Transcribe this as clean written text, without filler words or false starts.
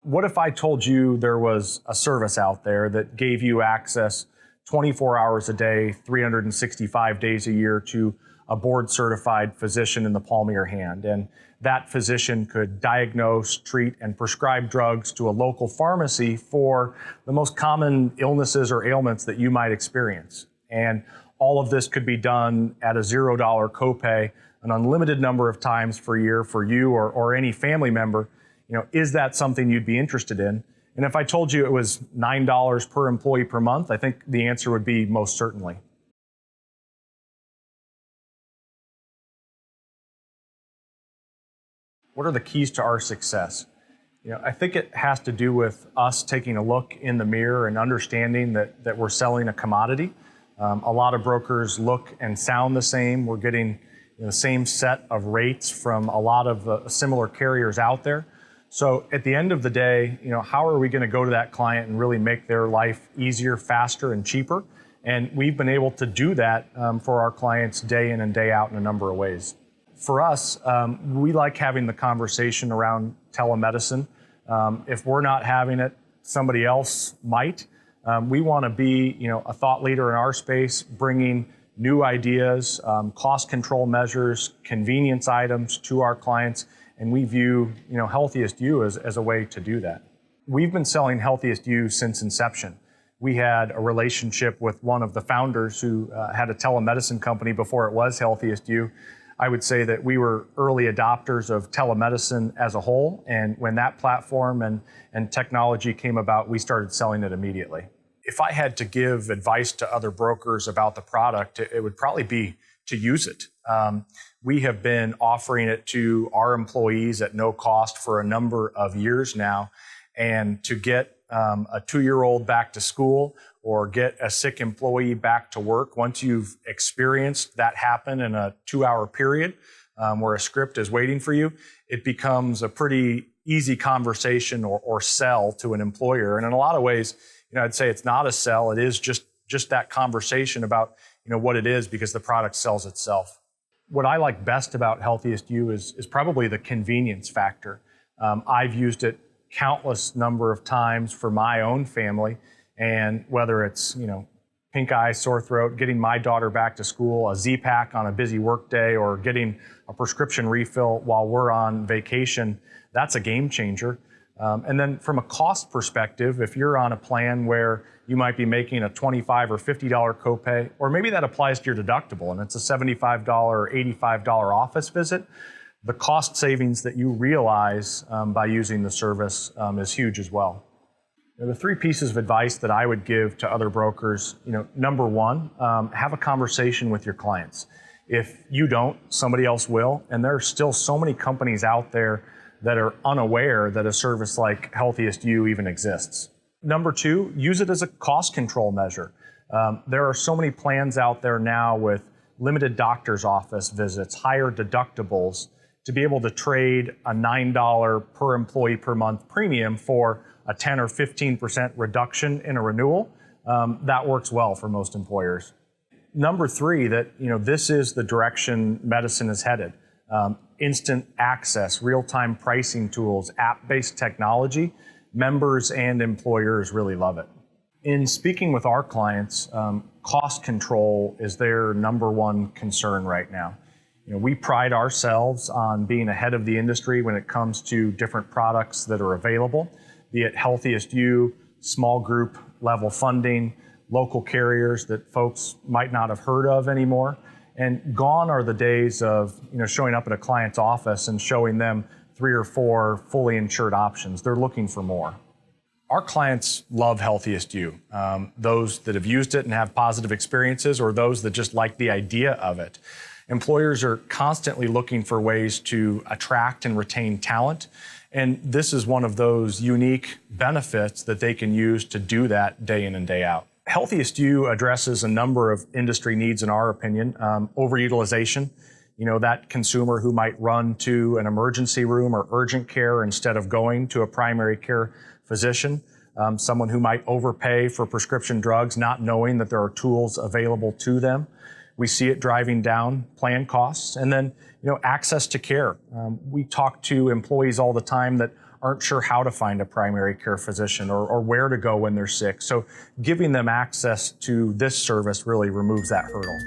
What if I told you there was a service out there that gave you access 24 hours a day, 365 days a year to a board-certified physician in the palm of your hand, and that physician could diagnose, treat, and prescribe drugs to a local pharmacy for the most common illnesses or ailments that you might experience. And all of this could be done at a $0 copay, an unlimited number of times per year for you or any family member. Is that something you'd be interested in? And if I told you it was $9 per employee per month, I think the answer would be most certainly. What are the keys to our success? I think it has to do with us taking a look in the mirror and understanding that we're selling a commodity. A lot of brokers look and sound the same. We're getting the same set of rates from a lot of similar carriers out there. So at the end of the day, how are we going to go to that client and really make their life easier, faster, and cheaper? And we've been able to do that for our clients day in and day out in a number of ways. For us, we like having the conversation around telemedicine. If we're not having it, somebody else might. We want to be, a thought leader in our space, bringing new ideas, cost control measures, convenience items to our clients. And we view, HealthiestYou as a way to do that. We've been selling HealthiestYou since inception. We had a relationship with one of the founders who had a telemedicine company before it was HealthiestYou. I would say that we were early adopters of telemedicine as a whole. And when that platform and technology came about, we started selling it immediately. If I had to give advice to other brokers about the product, it would probably be to use it. We have been offering it to our employees at no cost for a number of years now. And to get a 2-year-old back to school or get a sick employee back to work, once you've experienced that happen in a 2-hour period where a script is waiting for you, it becomes a pretty easy conversation or sell to an employer. And in a lot of ways, I'd say it's not a sell. It is just that conversation about what it is, because the product sells itself. What I like best about HealthiestYou is probably the convenience factor. I've used it countless number of times for my own family, and whether it's pink eye, sore throat, getting my daughter back to school, a Z-Pack on a busy work day, or getting a prescription refill while we're on vacation, that's a game changer. And then from a cost perspective, if you're on a plan where you might be making a $25 or $50 copay, or maybe that applies to your deductible and it's a $75 or $85 office visit, the cost savings that you realize by using the service is huge as well. The 3 pieces of advice that I would give to other brokers, number one, have a conversation with your clients. If you don't, somebody else will, and there are still so many companies out there that are unaware that a service like HealthiestYou even exists. Number 2, use it as a cost control measure. There are so many plans out there now with limited doctor's office visits, higher deductibles, to be able to trade a $9 per employee per month premium for a 10 or 15% reduction in a renewal. That works well for most employers. Number 3, that this is the direction medicine is headed. Instant access, real-time pricing tools, app-based technology, members and employers really love it. In speaking with our clients, cost control is their number one concern right now. We pride ourselves on being ahead of the industry when it comes to different products that are available, be it HealthiestYou, small group level funding, local carriers that folks might not have heard of anymore. And gone are the days of showing up at a client's office and showing them 3 or 4 fully insured options. They're looking for more. Our clients love HealthiestYou, those that have used it and have positive experiences, or those that just like the idea of it. Employers are constantly looking for ways to attract and retain talent, and this is one of those unique benefits that they can use to do that day in and day out. HealthiestYou addresses a number of industry needs, in our opinion. Overutilization, that consumer who might run to an emergency room or urgent care instead of going to a primary care physician. Someone who might overpay for prescription drugs, not knowing that there are tools available to them. We see it driving down plan costs. And then, access to care. We talk to employees all the time that aren't sure how to find a primary care physician or where to go when they're sick. So giving them access to this service really removes that hurdle.